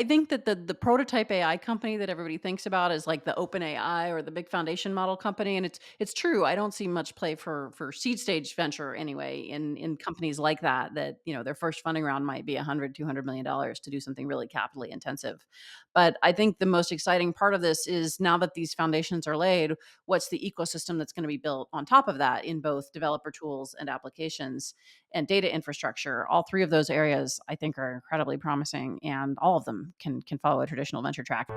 I think that the prototype AI company that everybody thinks about is like the Open AI or the big foundation model company, and it's true. I don't see much play for seed stage venture anyway in companies like that. That their first funding round might be 100, $200 million to do something really capitally intensive. But I think the most exciting part of this is now that these foundations are laid, what's the ecosystem that's going to be built on top of that in both developer tools and applications and data infrastructure. All three of those areas I think are incredibly promising, and all of them can follow a traditional venture track.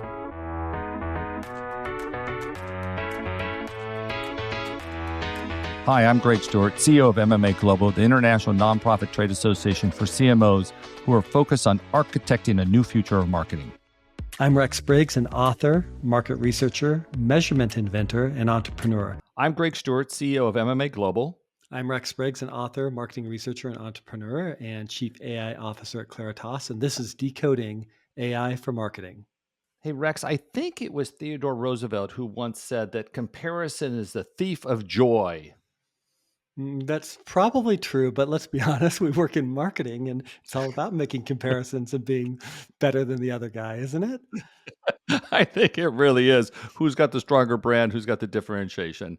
Hi, I'm Greg Stewart, CEO of MMA Global, the international nonprofit trade association for CMOs who are focused on architecting a new future of marketing. I'm Rex Briggs, an author, market researcher, measurement inventor, and entrepreneur. I'm Greg Stewart, CEO of MMA Global. I'm Rex Briggs, an author, marketing researcher, and entrepreneur, and chief AI officer at Claritas. And this is Decoding AI for Marketing. Hey, Rex, I think it was Theodore Roosevelt who once said that comparison is the thief of joy. That's probably true, but let's be honest, we work in marketing and it's all about making comparisons and being better than the other guy, isn't it? I think it really is. Who's got the stronger brand? Who's got the differentiation?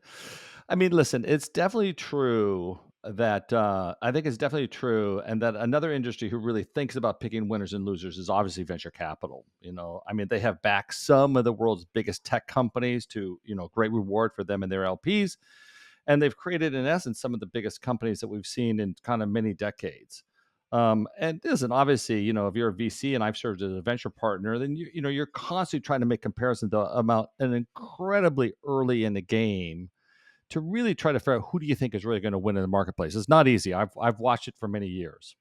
I mean, listen, it's definitely true that I think it's definitely true, and that another industry who really thinks about picking winners and losers is obviously venture capital. I mean, they have backed some of the world's biggest tech companies to great reward for them and their LPs, and they've created, in essence, some of the biggest companies that we've seen in kind of many decades. And listen, obviously, if you're a VC and I've served as a venture partner, then you're constantly trying to make comparisons to amount an incredibly early in the game to really try to figure out who do you think is really going to win in the marketplace. It's not easy. I've watched it for many years.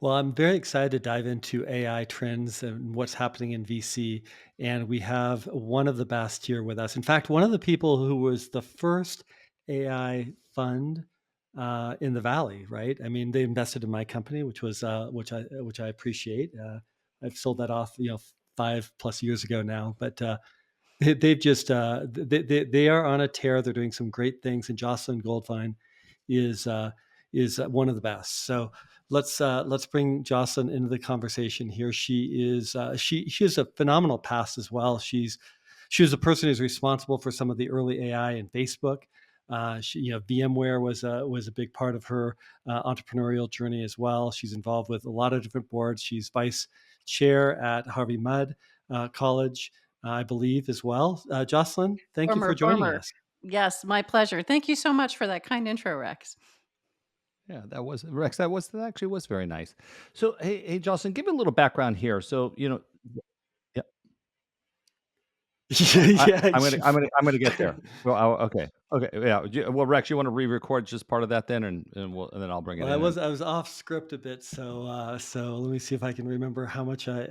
Well, I'm very excited to dive into AI trends and what's happening in VC. And we have one of the best here with us. In fact, one of the people who was the first AI fund in the Valley, right? I mean, they invested in my company, which I appreciate. I've sold that off, 5+ years ago now, but they've just they are on a tear. They're doing some great things, and Jocelyn Goldfine is one of the best. So let's bring Jocelyn into the conversation here. She has a phenomenal past as well. She was the person who's responsible for some of the early AI in Facebook. VMware was a big part of her entrepreneurial journey as well. She's involved with a lot of different boards. She's vice chair at Harvey Mudd College, I believe, as well. Jocelyn, thank you for joining Former. us. Yes, my pleasure. Thank you so much for that kind intro, Rex. Yeah, that was Rex. That actually was very nice. So, hey, Jocelyn, give me a little background here. So, yeah, Yeah. I'm gonna get there. Well, okay, yeah. Well, Rex, you want to re-record just part of that then, and then I'll bring it Well, in. I was off script a bit, so let me see if I can remember how much where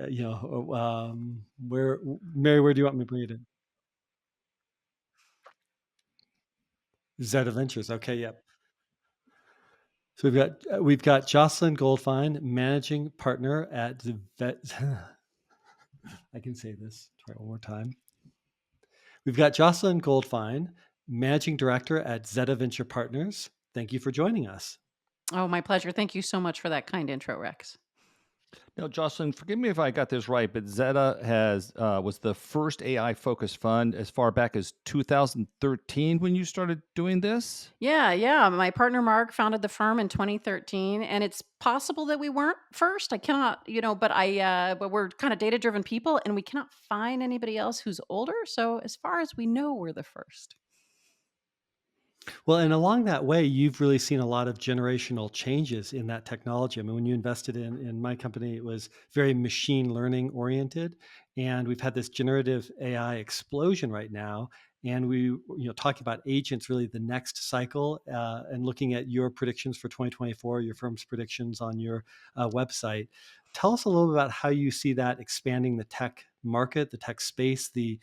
Mary, where do you want me to bring it in? Zeta Ventures. Okay, yep. So we've got Jocelyn Goldfine, managing partner at the Vet. I can say this. Try it one more time. We've got Jocelyn Goldfine, managing director at Zeta Venture Partners. Thank you for joining us. Oh, my pleasure. Thank you so much for that kind intro, Rex. Now, Jocelyn, forgive me if I got this right, but Zeta has was the first AI focused fund as far back as 2013 when you started doing this. Yeah, yeah. My partner Mark founded the firm in 2013, and it's possible that we weren't first. I cannot, but we're kind of data driven people, and we cannot find anybody else who's older. So, as far as we know, we're the first. Well, and along that way, you've really seen a lot of generational changes in that technology. I mean, when you invested in my company, it was very machine learning oriented, and we've had this generative AI explosion right now. And talking about agents, really the next cycle, and looking at your predictions for 2024, your firm's predictions on your website. Tell us a little bit about how you see that expanding the tech market, the tech space, the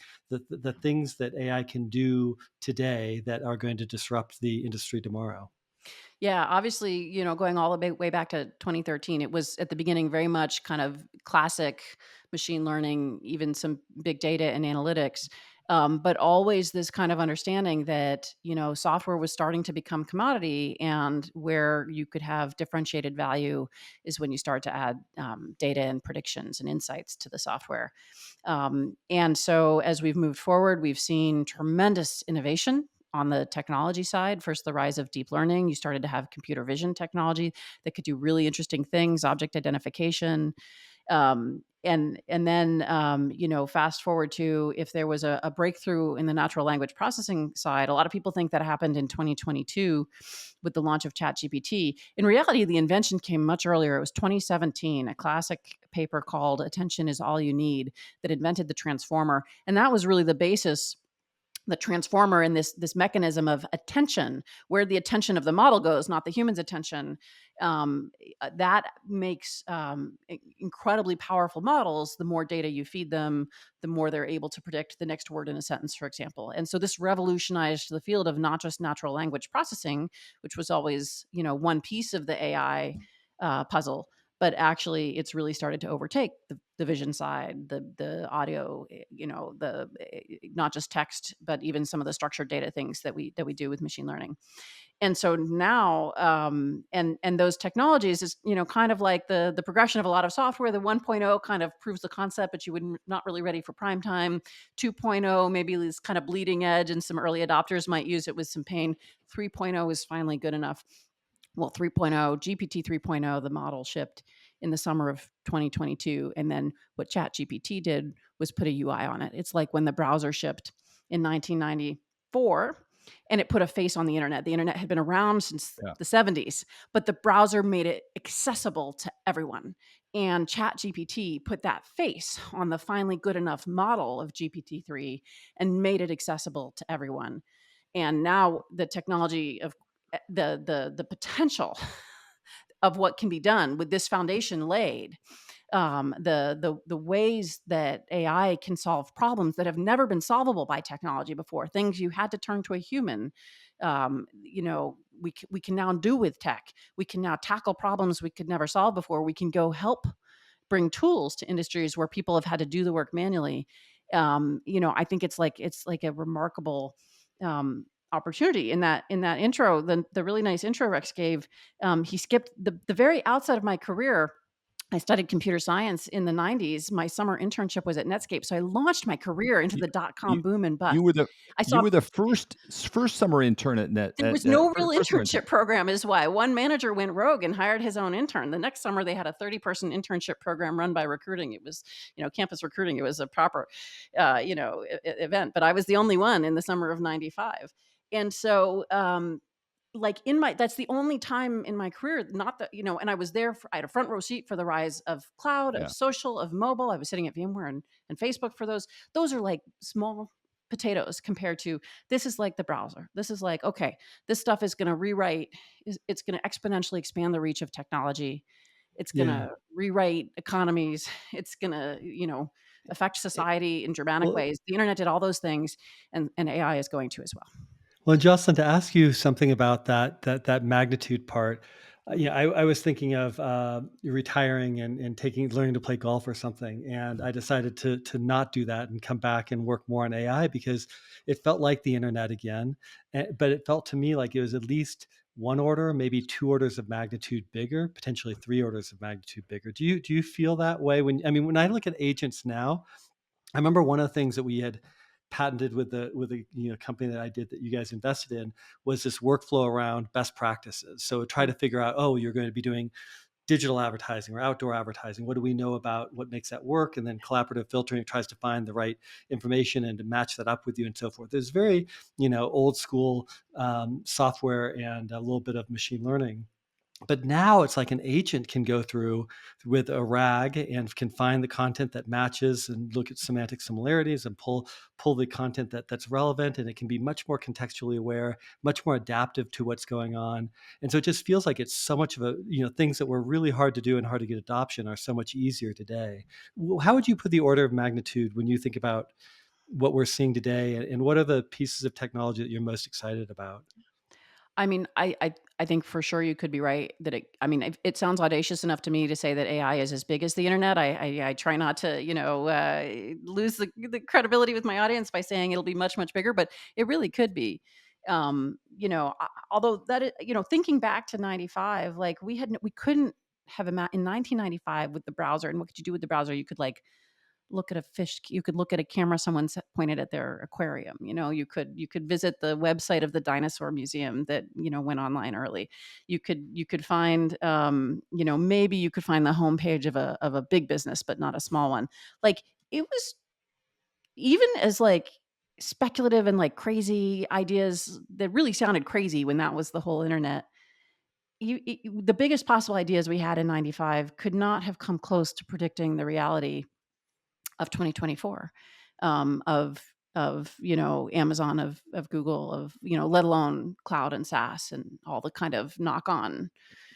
things that AI can do today that are going to disrupt the industry tomorrow. Yeah, obviously, going all the way back to 2013, it was at the beginning very much kind of classic machine learning, even some big data and analytics. But always this kind of understanding that, software was starting to become commodity, and where you could have differentiated value is when you start to add data and predictions and insights to the software. And so as we've moved forward, we've seen tremendous innovation on the technology side. First, the rise of deep learning. You started to have computer vision technology that could do really interesting things, object identification, and then fast forward to, if there was a breakthrough in the natural language processing side. A lot of people think that happened in 2022 with the launch of ChatGPT. In reality, the invention came much earlier. It was 2017, a classic paper called Attention is All You Need, that invented the transformer, and that was really the basis, the transformer, and this mechanism of attention, where the attention of the model goes, not the human's attention. That makes incredibly powerful models. The more data you feed them, the more they're able to predict the next word in a sentence, for example. And so this revolutionized the field of not just natural language processing, which was always, one piece of the AI puzzle, but actually it's really started to overtake the vision side, the audio, the not just text, but even some of the structured data things that we do with machine learning. And so now, and those technologies is, kind of like the progression of a lot of software. The 1.0 kind of proves the concept, but you wouldn't not really ready for prime time. 2.0 maybe is kind of bleeding edge, and some early adopters might use it with some pain. 3.0 is finally good enough. Well, 3.0, GPT 3.0, the model shipped in the summer of 2022. And then what ChatGPT did was put a UI on it. It's like when the browser shipped in 1994, and it put a face on the internet. The internet had been around since Yeah. the 70s, but the browser made it accessible to everyone. And ChatGPT put that face on the finally good enough model of GPT-3 and made it accessible to everyone. And now the technology of the potential of what can be done with this foundation laid, the ways that AI can solve problems that have never been solvable by technology before, things you had to turn to a human. We can now do with tech. We can now tackle problems we could never solve before. We can go help bring tools to industries where people have had to do the work manually. I think it's like a remarkable opportunity in that intro. The really nice intro Rex gave. He skipped the very outset of my career. I studied computer science in the 90s. My summer internship was at Netscape. So I launched my career into You the dot com you boom and you bust. were the I you saw were the first summer intern at Net there was at no real first summer intern. internship program, is why. One manager went rogue and hired his own intern. The next summer, they had a 30-person internship program run by recruiting. It was, campus recruiting. It was a proper, event. But I was the only one in the summer of 95. And so, like that's the only time in my career, not that, and I was there I had a front row seat for the rise of cloud, of Yeah. social, of mobile. I was sitting at VMware and Facebook for those. Those are like small potatoes compared to, this is like the browser. This is like, okay, this stuff is going to rewrite, it's going to exponentially expand the reach of technology. It's going Yeah. to rewrite economies. It's going to, affect Eh, society in dramatic well ways. The internet did all those things, and AI is going to as well. Well, Jocelyn, to ask you something about that magnitude part, I was thinking of retiring and taking learning to play golf or something, and I decided to not do that and come back and work more on AI because it felt like the internet again, but it felt to me like it was at least one order, maybe two orders of magnitude bigger, potentially three orders of magnitude bigger. Do you feel that way when I look at agents now? I remember one of the things that we had patented with the company that I did that you guys invested in was this workflow around best practices. So try to figure out, oh, you're going to be doing digital advertising or outdoor advertising. What do we know about what makes that work? And then collaborative filtering tries to find the right information and to match that up with you and so forth. There's very, old school software and a little bit of machine learning, but now it's like an agent can go through with a RAG and can find the content that matches and look at semantic similarities and pull the content that's relevant, and it can be much more contextually aware, much more adaptive to what's going on. And so it just feels like it's so much of a, things that were really hard to do and hard to get adoption are so much easier today. How would you put the order of magnitude when you think about what we're seeing today, and what are the pieces of technology that you're most excited about? I mean, I think for sure you could be right that I mean, it sounds audacious enough to me to say that AI is as big as the internet. I try not to, lose the credibility with my audience by saying it'll be much, much bigger, but it really could be. Although thinking back to 95, like we couldn't have in 1995 with the browser, and what could you do with the browser? You could like look at a fish, you could look at a camera someone's pointed at their aquarium. You could visit the website of the dinosaur museum that went online early. You could find, maybe you could find the homepage of a big business but not a small one. Like, it was, even as like speculative and like crazy ideas that really sounded crazy when that was the whole internet. The biggest possible ideas we had in 95 could not have come close to predicting the reality of 2024, of Amazon, of Google, of let alone cloud and SaaS and all the kind of knock on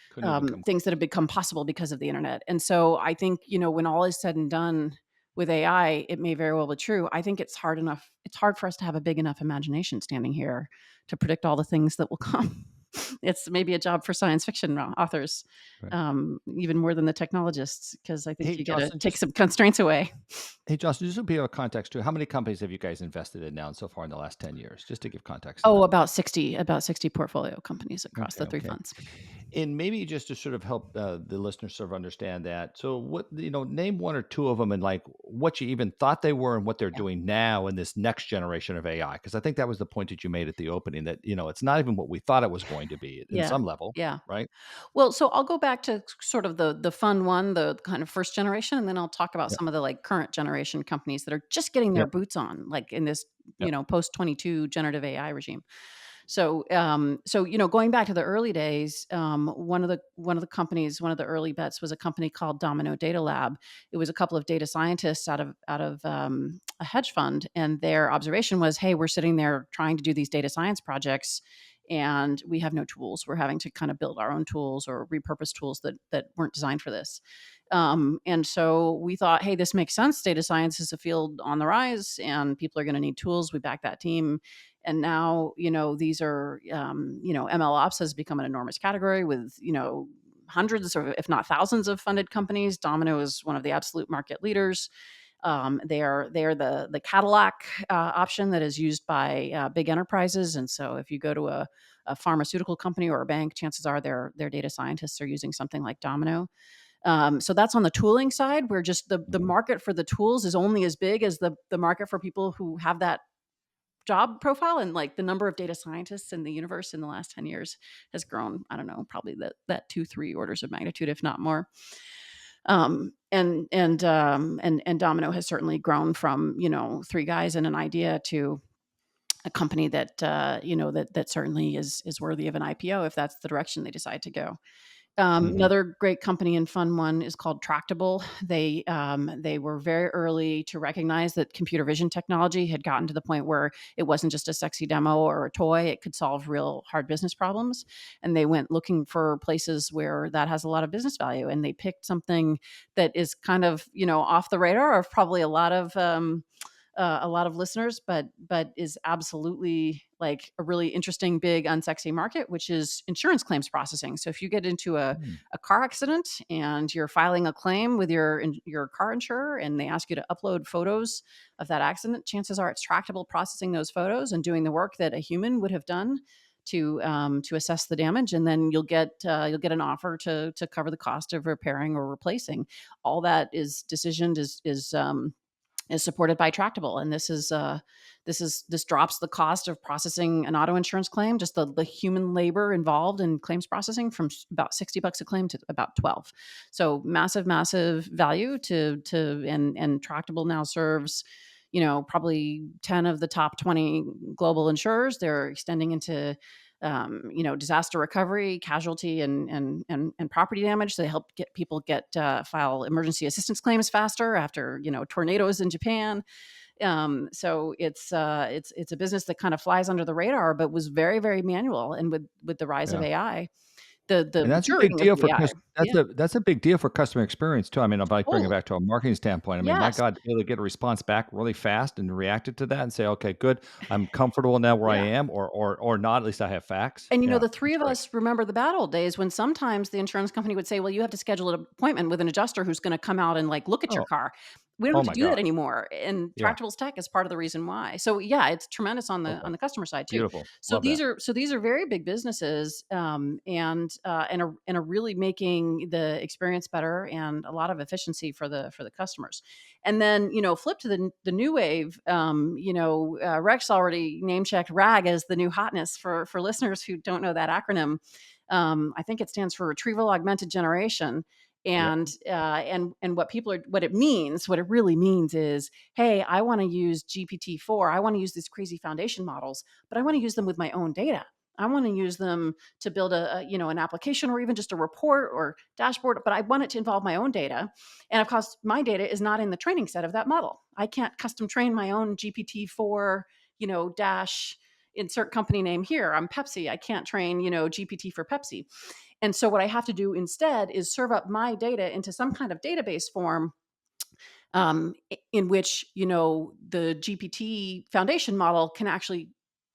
Couldn't even come things that have become possible because of the internet. And so I think, when all is said and done with AI, it may very well be true. I think it's hard for us to have a big enough imagination standing here to predict all the things that will come. It's maybe a job for science fiction authors, right. even more than the technologists, because I think Hey, you got to Jocelyn, take just some constraints away. just to be a context too, how many companies have you guys invested in now so far in the last 10 years? Just to give context to Oh, that. about 60 portfolio companies across Okay, the 3 okay. funds. And maybe just to sort of help the listeners sort of understand that. So, name one or two of them and like what you even thought they were and what they're Yeah. doing now in this next generation of AI. Because I think that was the point that you made at the opening that, it's not even what we thought it was going to be in Yeah. some level, Yeah. right? Well, so I'll go back to sort of the fun one, the kind of first generation, and then I'll talk about Yep. some of the, like, current generation companies that are just getting their Yep. boots on, like, in this, Yep. post 22 generative AI regime. So, going back to the early days, one of the companies, one of the early bets was a company called Domino Data Lab. It was a couple of data scientists out of a hedge fund, and their observation was, "Hey, we're sitting there trying to do these data science projects, and we have no tools. We're having to kind of build our own tools or repurpose tools that weren't designed for this." And so we thought, "Hey, this makes sense. Data science is a field on the rise, and people are going to need tools." We back that team, and now, these are, ML ops has become an enormous category with, hundreds or if not thousands of funded companies. Domino is one of the absolute market leaders. They are the Cadillac option that is used by big enterprises. And so if you go to a pharmaceutical company or a bank, chances are their data scientists are using something like Domino. So that's on the tooling side, where just the Mhm. market for the tools is only as big as the market for people who have that job profile. And like the number of data scientists in the universe in the last 10 years has grown, I don't know, probably that 2 3 orders of magnitude, if not more. And Domino has certainly grown from, three guys and an idea to a company that, that certainly is worthy of an IPO if that's the direction they decide to go. Mhm. Another great company and fun one is called Tractable. They were very early to recognize that computer vision technology had gotten to the point where it wasn't just a sexy demo or a toy; it could solve real hard business problems. And they went looking for places where that has a lot of business value. And they picked something that is kind of, off the radar of probably a lot of listeners, but is absolutely like a really interesting, big, unsexy market, which is insurance claims processing. So if you get into Mm. a car accident and you're filing a claim with your car insurer, and they ask you to upload photos of that accident, chances are it's Tractable processing those photos and doing the work that a human would have done to assess the damage, and then you'll get an offer to cover the cost of repairing or replacing. All that is decisioned is supported by Tractable, and this drops the cost of processing an auto insurance claim, just the human labor involved in claims processing, from about $60 a claim to about 12. So massive value and Tractable now serves, probably 10 of the top 20 global insurers. They're extending into disaster recovery, casualty, and property damage. So they help get people file emergency assistance claims faster after tornadoes in Japan. So it's a business that kind of flies under the radar, but was very manual. And with the rise of Yeah. AI, the And that's a big maturing of deal the for AI. that's Yeah. a big deal for customer experience too. I mean, I'll like bring it Totally. back to a marketing standpoint. I mean, my Yes. God, to be able to get a response back really fast and reacted to that and say, okay, good, I'm comfortable now where I Yeah. am, or not. At least I have facts. And, Yeah, the 3 that's of great. us remember the bad old days when sometimes the insurance company would say, "Well, you have to schedule an appointment with an adjuster who's gonna come out and, like, look at your Oh, car." We don't oh have to my do that God. anymore, and Yeah. Tractables Tech is part of the reason why. So, yeah, it's tremendous on Okay. the customer side too. Beautiful. So Love that. these are very big businesses, and are really making the experience better and a lot of efficiency for the customers. And then, flip to the new wave. Rex already name checked RAG as the new hotness for listeners who don't know that acronym. I think it stands for Retrieval Augmented Generation. Yep. And what it really means is, hey, I want to use GPT-4. I want to use these crazy foundation models, but I want to use them with my own data. I want to use them to build an application or even just a report or dashboard, but I want it to involve my own data. And of course, my data is not in the training set of that model. I can't custom train my own GPT-4, dash insert company name here. I'm Pepsi. I can't train, GPT for Pepsi. And so what I have to do instead is serve up my data into some kind of database form, in which, the GPT foundation model can actually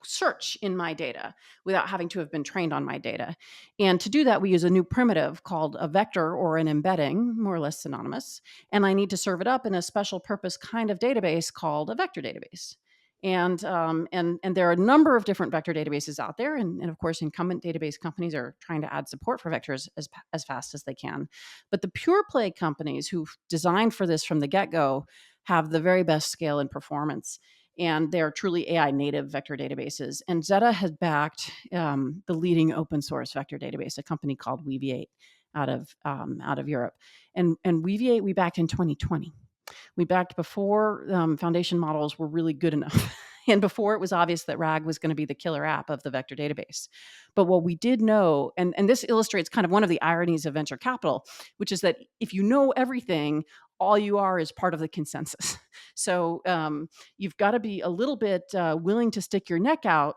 search in my data without having to have been trained on my data. And to do that, we use a new primitive called a vector or an embedding, more or less synonymous. And I need to serve it up in a special purpose kind of database called a vector database. And there are a number of different vector databases out there, and of course, incumbent database companies are trying to add support for vectors as fast as they can. But the pure play companies who've designed for this from the get go have the very best scale and performance. And they are truly AI native vector databases. And Zeta has backed the leading open source vector database, a company called Weaviate out of Europe. And Weaviate we backed in 2020. We backed before foundation models were really good enough. And before it was obvious that RAG was going to be the killer app of the vector database. But what we did know, and this illustrates kind of one of the ironies of venture capital, which is that if you know everything, all you are is part of the consensus. So you've got to be a little bit willing to stick your neck out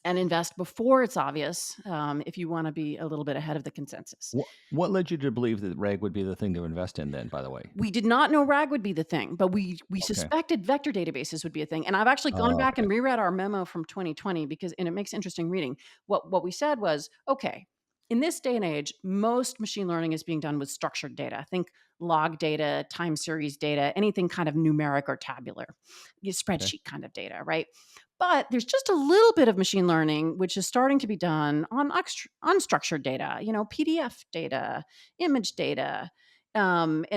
and invest before it's obvious, if you want to be a little bit ahead of the consensus. What led you to believe that RAG would be the thing to invest in then, by the way? We did not know RAG would be the thing, but we Okay. suspected vector databases would be a thing. And I've actually gone Oh, back okay. and reread our memo from 2020 and it makes interesting reading. What we said was, okay, in this day and age, most machine learning is being done with structured data. Think log data, time series data, anything kind of numeric or tabular, Okay. spreadsheet kind of data, right? But there's just a little bit of machine learning which is starting to be done on unstructured data, PDF data, image data, and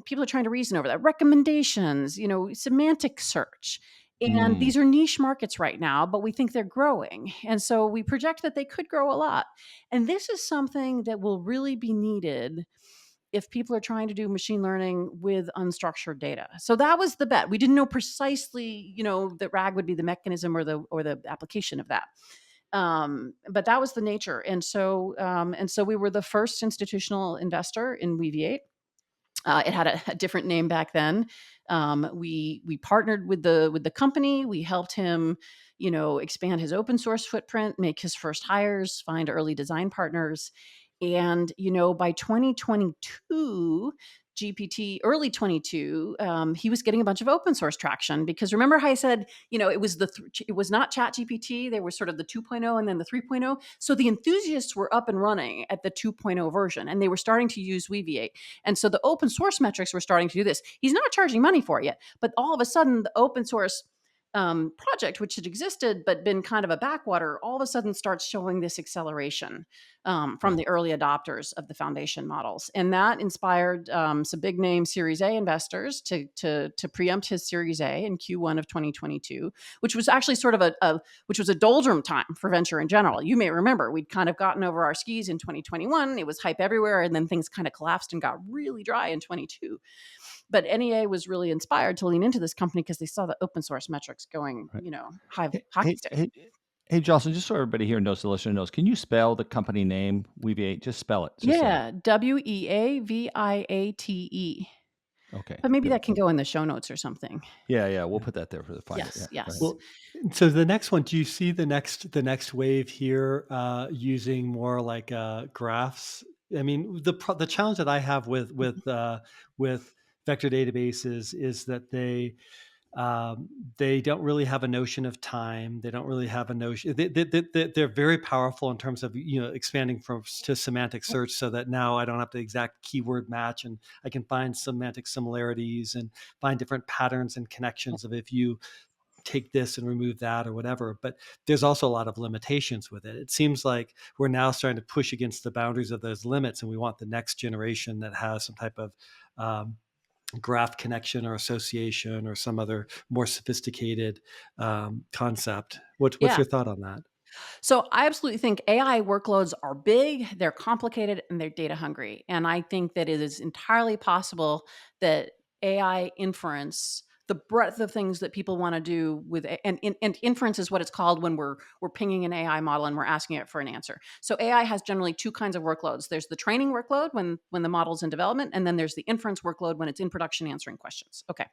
people are trying to reason over that. Recommendations, semantic search. And Mm, these are niche markets right now, but we think they're growing. And so we project that they could grow a lot. And this is something that will really be needed if people are trying to do machine learning with unstructured data. So that was the bet. We didn't know precisely, that RAG would be the mechanism or the application of that. But that was the nature. And so we were the first institutional investor in Weaviate. It had a different name back then. We partnered with the company. We helped him, expand his open source footprint, make his first hires, find early design partners, and by 2022. GPT early 22, he was getting a bunch of open source traction because remember how I said, it was not Chat GPT. There was sort of the 2.0 and then the 3.0. So the enthusiasts were up and running at the 2.0 version and they were starting to use Weaviate. And so the open source metrics were starting to do this. He's not charging money for it yet, but all of a sudden, the open source project, which had existed but been kind of a backwater, all of a sudden starts showing this acceleration from okay. the early adopters of the foundation models, and that inspired some big name Series A investors to preempt his Series A in Q1 of 2022, which was actually sort of which was a doldrum time for venture in general. You may remember we'd kind of gotten over our skis in 2021. It was hype everywhere, and then things kind of collapsed and got really dry in 22. But NEA was really inspired to lean into this company because they saw the open source metrics going, Right. high Hey, hockey hey, stick. hey, hey, Jocelyn, just so everybody here knows, the listener knows, can you spell the company name Weaviate? Just spell it. Just say it. Yeah, Weaviate. Okay, But maybe that can beautiful. go in the show notes or something. Yeah, yeah, we'll Yeah. put that there for the find it. Yeah, Yes, go ahead. yes. Well, so the next one, do you see the next wave here using more like graphs? I mean, the challenge that I have with vector databases is that they don't really have a notion of time. They don't really have a notion. They're very powerful in terms of expanding from to semantic search, so that now I don't have to exact keyword match, and I can find semantic similarities and find different patterns and connections of if you take this and remove that or whatever. But there's also a lot of limitations with it. It seems like we're now starting to push against the boundaries of those limits, and we want the next generation that has some type of um, graph connection or association or some other more sophisticated concept. What's Yeah. your thought on that? So I absolutely think AI workloads are big, they're complicated, and they're data hungry. And I think that it is entirely possible that AI inference, the breadth of things that people want to do with and inference is what it's called when we're pinging an AI model and we're asking it for an answer. So AI has generally two kinds of workloads. There's the training workload when the model's in development, and then there's the inference workload when it's in production answering questions. Okay.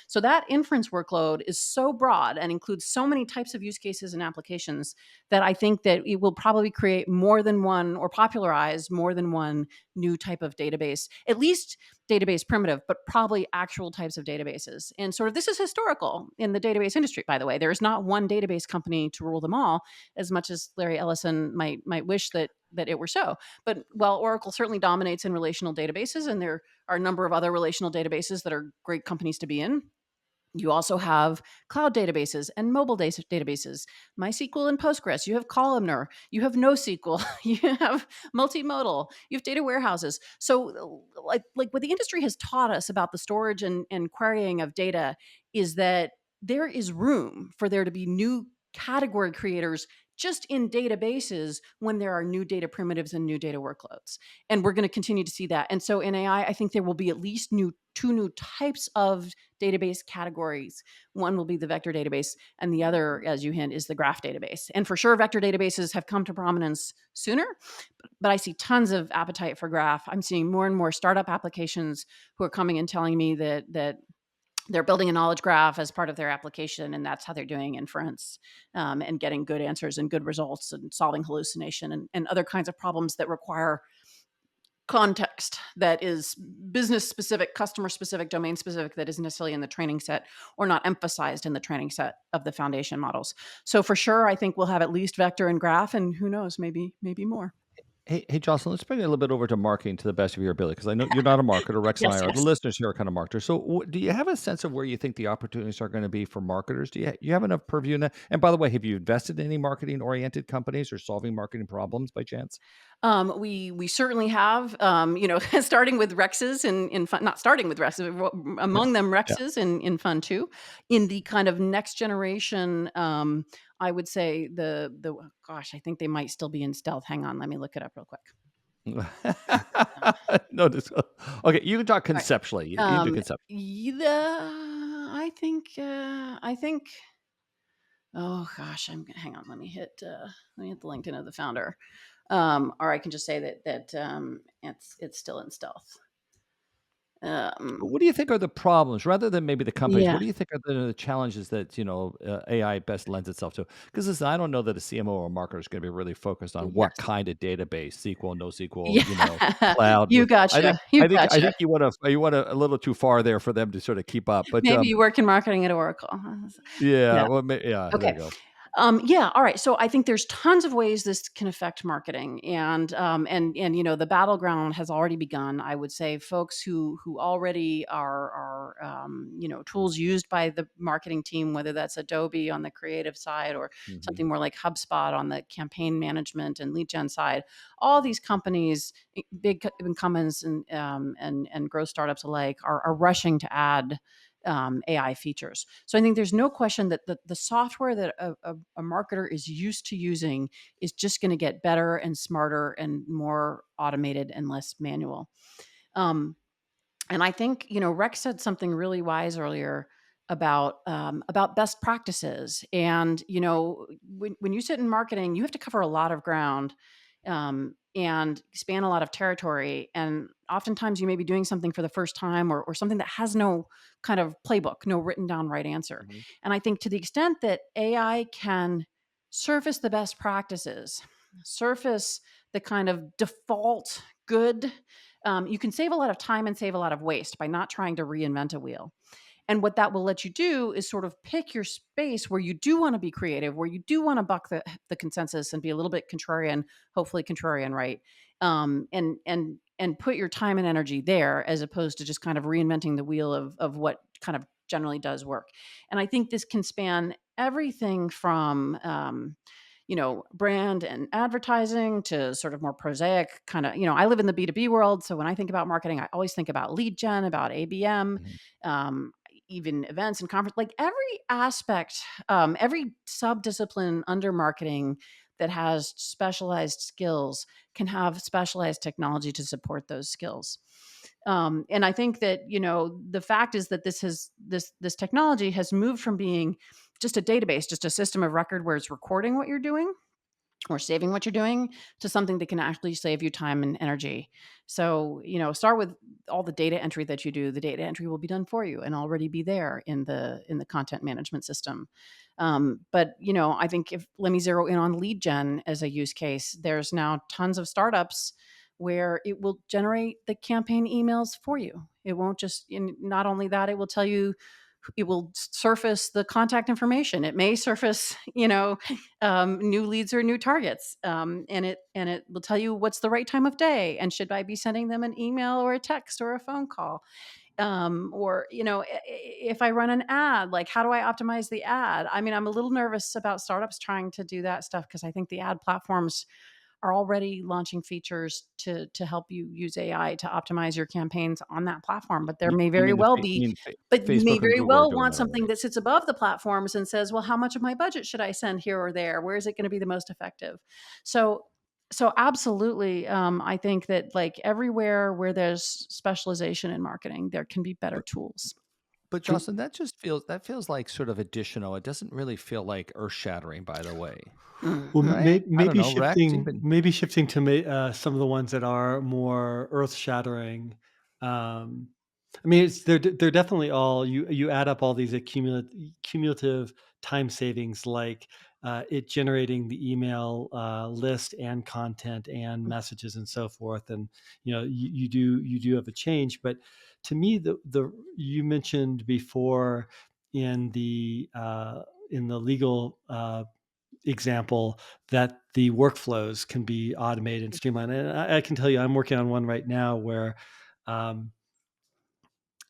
So that inference workload is so broad and includes so many types of use cases and applications that I think that it will probably create more than one or popularize more than one new type of database, at least database primitive, but probably actual types of databases. And sort of this is historical in the database industry, by the way. There is not one database company to rule them all, as much as Larry Ellison might wish that it were so. But while Oracle certainly dominates in relational databases, and there are a number of other relational databases that are great companies to be in, you also have cloud databases and mobile databases, MySQL and Postgres. You have Columnar. You have NoSQL. You have multimodal. You have data warehouses. So, like what the industry has taught us about the storage and querying of data is that there is room for there to be new category creators just in databases when there are new data primitives and new data workloads. And we're going to continue to see that. And so in AI, I think there will be at least two new types of database categories. One will be the vector database, and the other, as you hint, is the graph database. And for sure, vector databases have come to prominence sooner, but I see tons of appetite for graph. I'm seeing more and more startup applications who are coming and telling me that they're building a knowledge graph as part of their application, and that's how they're doing inference and getting good answers and good results and solving hallucination and other kinds of problems that require context that is business specific, customer specific, domain specific, that isn't necessarily in the training set or not emphasized in the training set of the foundation models. So for sure, I think we'll have at least vector and graph, and who knows, maybe more. Hey, Jocelyn, let's bring it a little bit over to marketing to the best of your ability, because I know you're not a marketer. Rex and Yes, I are. The yes. listeners here are kind of marketers. So, do you have a sense of where you think the opportunities are going to be for marketers? Do you have enough purview in that? And by the way, have you invested in any marketing oriented companies or solving marketing problems by chance? We certainly have, starting with Rexes in fun, not starting with Rexes, Yeah, among them yeah. Rexes in Fun too. In the kind of next generation, I would say the gosh, I think they might still be in stealth. Hang on, let me look it up real quick. No, okay. You can talk All right. conceptually. You can do conceptually. I think. Oh gosh, hang on. Let me hit the LinkedIn of the founder, or I can just say that it's still in stealth. But Um, what do you think are the problems, rather than maybe the companies? yeah, What do you think are the challenges that AI best lends itself to? Because listen, I don't know that a CMO or marketer is going to be really focused on what yes, kind of database, SQL, yeah. NoSQL, cloud. You I gotcha. think, You I think, I gotcha. think you want a little too far there for them to sort of keep up. But Maybe you work in marketing at Oracle. yeah, Yeah. well, yeah, there Okay. you go. Yeah. All right. So I think there's tons of ways this can affect marketing, and the battleground has already begun. I would say folks who already are tools used by the marketing team, whether that's Adobe on the creative side or Hmm. something more like HubSpot on the campaign management and lead gen side. All these companies, big incumbents and growth startups alike, are rushing to add AI features. So I think there's no question that the software that a marketer is used to using is just going to get better and smarter and more automated and less manual. Um, and I think Rex said something really wise earlier about best practices. And when you sit in marketing, you have to cover a lot of ground. and span a lot of territory. And oftentimes you may be doing something for the first time, or something that has no kind of playbook, no written down right answer. Mhm. And I think to the extent that AI can surface the best practices, surface the kind of default good, you can save a lot of time and save a lot of waste by not trying to reinvent a wheel. And what that will let you do is sort of pick your space where you do want to be creative, where you do want to buck the consensus and be a little bit contrarian, hopefully contrarian, right? And put your time and energy there, as opposed to just kind of reinventing the wheel of what kind of generally does work. And I think this can span everything from brand and advertising to sort of more prosaic kind of, I live in the B2B world. So when I think about marketing, I always think about lead gen, about ABM, Mhm. um, even events and conference, like every aspect, every sub-discipline under marketing that has specialized skills can have specialized technology to support those skills. And I think that, the fact is that this technology has moved from being just a database, just a system of record where it's recording what you're doing or saving what you're doing, to something that can actually save you time and energy. So, start with all the data entry that you do. The data entry will be done for you and already be there in the content management system. But I think, if let me zero in on lead gen as a use case, there's now tons of startups where it will generate the campaign emails for you. It won't just, not only that, it will surface the contact information. It may surface, new leads or new targets, and it will tell you what's the right time of day, and should I be sending them an email or a text or a phone call, or if I run an ad, like how do I optimize the ad? I mean, I'm a little nervous about startups trying to do that stuff, because I think the ad platforms are already launching features to help you use AI to optimize your campaigns on that platform. But there You may you very mean the well Fa you be, mean but you may Facebook and very Google are well doing want that something already. that sits above the platforms and says, well, how much of my budget should I send here or there? Where is it going to be the most effective? So, so absolutely, I think that, like, everywhere where there's specialization in marketing, there can be better But tools. but And Jocelyn, that feels like sort of additional. It doesn't really feel like earth-shattering, by the way, well, Mhm. right? I don't maybe know, Rex, you've shifting been maybe shifting to some of the ones that are more earth-shattering. Um, I mean, they're definitely all you add up all these cumulative time savings, like it generating the email list and content and messages and so forth, and you do have a change. But to me, the you mentioned before in the legal example that the workflows can be automated and streamlined. And I can tell you, I'm working on one right now where um,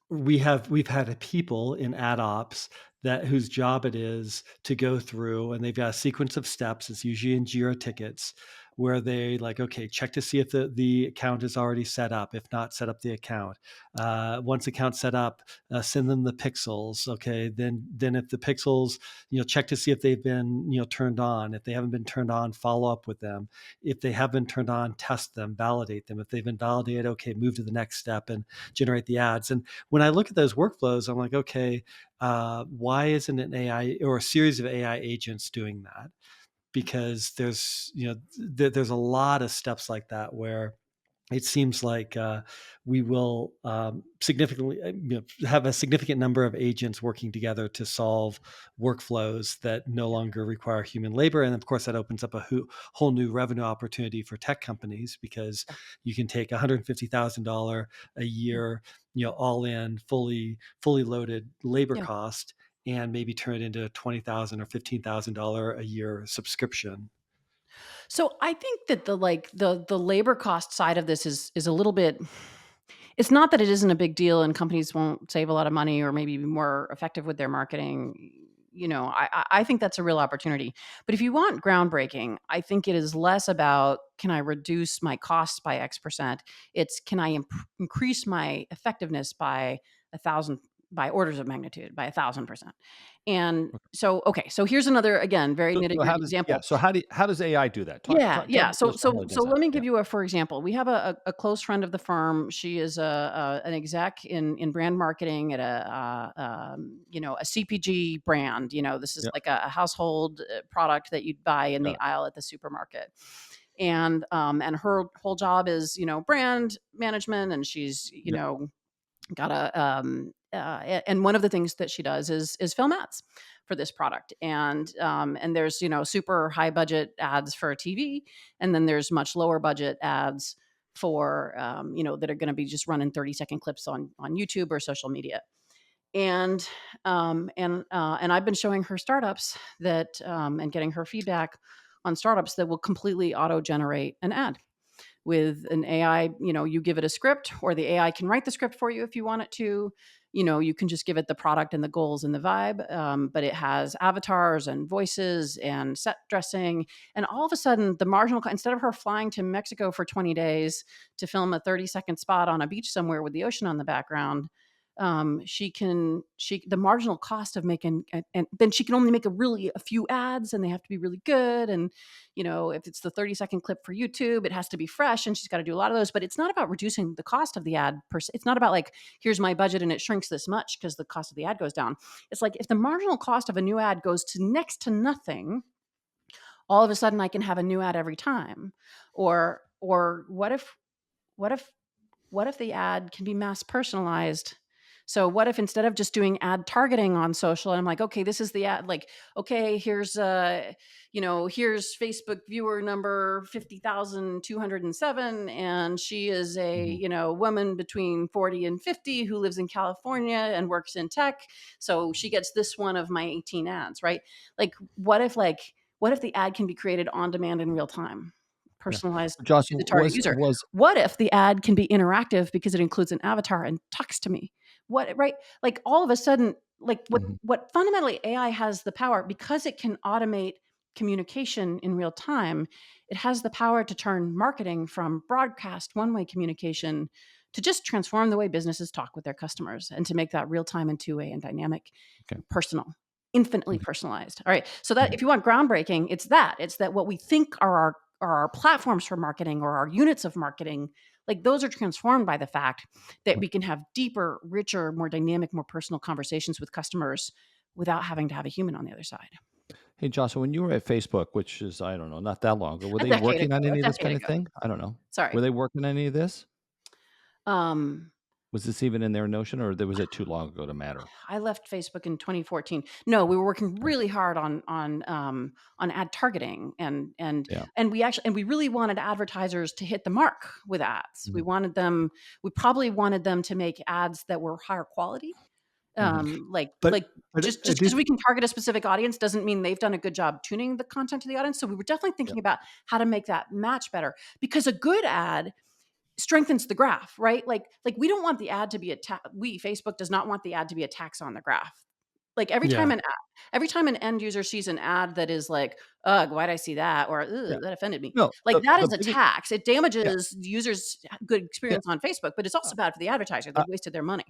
we've had a people in ad ops that whose job it is to go through, and they've got a sequence of steps. It's usually in Jira tickets where they like, okay, check to see if the account is already set up. If not, set up the account. Once account set up, send them the pixels. Okay, then if the pixels, check to see if they've been turned on. If they haven't been turned on, follow up with them. If they have been turned on, test them, validate them. If they've been validated, okay, move to the next step and generate the ads. And when I look at those workflows, I'm like, okay, why isn't an AI or a series of AI agents doing that? Because there's a lot of steps like that where it seems like we will significantly have a significant number of agents working together to solve workflows that no longer require human labor. And of course, that opens up a whole new revenue opportunity for tech companies, because you can take $150,000 a Yeah. year, all in, fully loaded labor Yeah. cost, and maybe turn it into a $20,000 or $15,000 a year subscription. So I think that the labor cost side of this is a little bit, it's not that it isn't a big deal and companies won't save a lot of money or maybe be more effective with their marketing. I think that's a real opportunity. But if you want groundbreaking, I think it is less about, can I reduce my costs by X%? It's, can I increase my effectiveness by 1,000, by orders of magnitude, by 1,000%. And so, okay, so here's another, again, very so nitty how gritty does yeah, example. so how does AI do that? Yeah, Tell yeah. me So first about how so it so does that. let me Yeah. give you a for example. We have a close friend of the firm. She is an exec in brand marketing at a CPG brand. This is Yeah, like a household product that you'd buy in the got it. aisle at the supermarket. and her whole job is, brand management, and she's, Yep. got and one of the things that she does is film ads for this product, and there's, super high budget ads for TV, and then there's much lower budget ads for, that are going to be just running 30-second clips on YouTube or social media. And I've been showing her startups that, and getting her feedback on startups that will completely auto generate an ad with an AI. You give it a script, or the AI can write the script for you if you want it to. You can just give it the product and the goals and the vibe, but it has avatars and voices and set dressing. And all of a sudden, instead of her flying to Mexico for 20 days to film a 30-second spot on a beach somewhere with the ocean on the background, the marginal cost of making, and then she can only make a few ads, and they have to be really good. And if it's the 30-second clip for YouTube, it has to be fresh, and she's got to do a lot of those. But it's not about reducing the cost of the ad per se. It's not about like, here's my budget and it shrinks this much because the cost of the ad goes down. It's like, if the marginal cost of a new ad goes to next to nothing, all of a sudden I can have a new ad every time. Or what if the ad can be mass personalized? So what if, instead of just doing ad targeting on social, and I'm like, okay, this is the ad, like, okay, here's Facebook viewer number 50,207, and she is a, Mhm. woman between 40 and 50 who lives in California and works in tech. So she gets this one of my 18 ads, right? Like, what if the ad can be created on demand in real time, Yeah. personalized to Jocelyn, the target user? What if the ad can be interactive because it includes an avatar and talks to me? What, right? Like, all of a sudden, like, what Mhm. what fundamentally AI has the power, because it can automate communication in real time. It has the power to turn marketing from broadcast one-way communication to just transform the way businesses talk with their customers, and to make that real time and two-way and dynamic Okay. and personal, infinitely Okay. personalized. All right. So that, Mhm. if you want groundbreaking, it's that what we think are our platforms for marketing, or our units of marketing, like, those are transformed by the fact that we can have deeper, richer, more dynamic, more personal conversations with customers without having to have a human on the other side. Hey, Jocelyn, when you were at Facebook, which is, I don't know, not that long ago, were A they decade working ago, on a any of this decade kind of ago. thing? I don't know. Were Sorry. they working on any of this? Um, Was this even in their notion, or was it too long ago to matter? I left Facebook in 2014. No, we were working really hard on ad targeting, Yeah. and we really wanted advertisers to hit the mark with ads. Mhm. We probably wanted them to make ads that were higher quality. Mhm. Like But like but just I just do because we can target a specific audience doesn't mean they've done a good job tuning the content to the audience. So we were definitely Yep. thinking about how to make that match better, because a good ad strengthens the graph, right? Like we don't want the ad to be a Facebook does not want the ad to be a tax on the graph. Like, yeah, every time an end user sees an ad that is like, "Ugh, why'd I see that?" or Yeah. "Ugh, that offended me." No, Like, that the is a biggest tax. It yeah, damages the user's good yeah. experience on Facebook, but it's Uh, also bad for the advertiser. uh, They've wasted their money.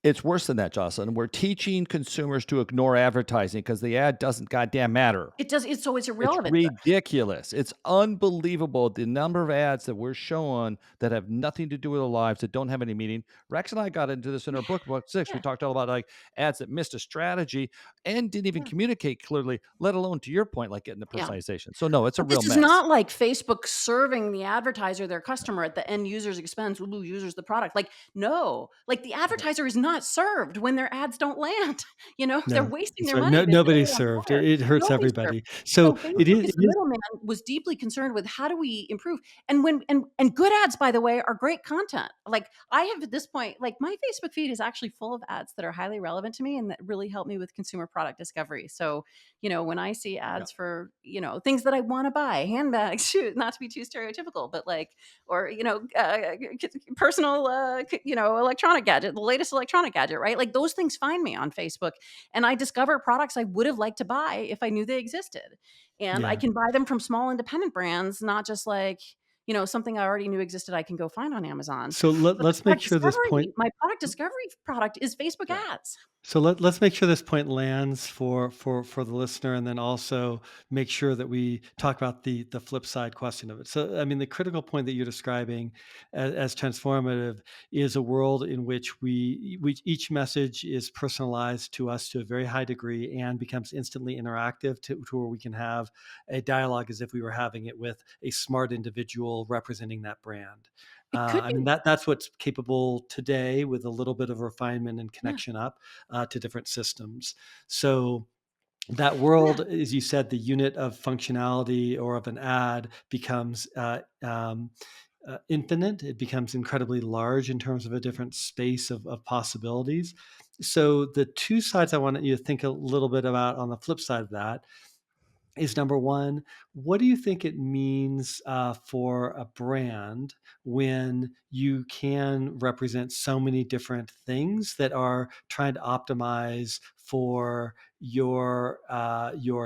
it's worse than that, Jocelyn. We're teaching consumers to ignore advertising because the ad doesn't goddamn matter. It's It's irrelevant. ridiculous. It's unbelievable the number of ads that we're showing that have nothing to do with our lives, that don't have any meaning. Rex and I got into this in our book 6. We Yeah, talked all about, like, ads that missed a strategy and didn't even yeah, communicate clearly, let alone, to your point, like getting the yeah. personalization. So, no, it's a But this real is mess. not like Facebook serving the advertiser, their customer, at the end user's expense, who uses the product. Like, no, like, the Okay. advertiser is not served when their ads don't land. They're no, wasting that's their right. money. No, They literally nobody's don't served. care. It hurts Nobody's served. everybody. So So Facebook, as it the is middleman, was deeply concerned with, how do we improve? And good ads, by the way, are great content. Like, I have, at this point, like, my Facebook feed is actually full of ads that are highly relevant to me and that really help me with consumer product discovery. So, when I see Yeah. ads for, things that I want to buy, handbags, shoes, not to be too stereotypical, but like, or, personal, electronic gadget, the latest electronic gadget, right? Like, those things find me on Facebook, and I discover products I would have liked to buy if I knew they existed. And I yeah. can buy them from small independent brands, not just like, something I already knew existed I can go find on Amazon. So But let's make sure this point my product discovery product is Facebook Yeah. ads. So let's make sure this point lands for the listener, and then also make sure that we talk about the flip side question of it. So, I mean, the critical point that you're describing as transformative is a world in which we each message is personalized to us to a very high degree and becomes instantly interactive to where we can have a dialogue as if we were having it with a smart individual representing that brand. It could I mean, be. that's what's capable today with a little bit of refinement and Yeah. connection up to different systems. So that Yeah. world, as you said, the unit of functionality or of an ad becomes infinite. It becomes incredibly large in terms of a different space of possibilities. So the two sides I want you to think a little bit about on the flip side of that is number one, what do you think it means for a brand when you can represent so many different things that are trying to optimize for your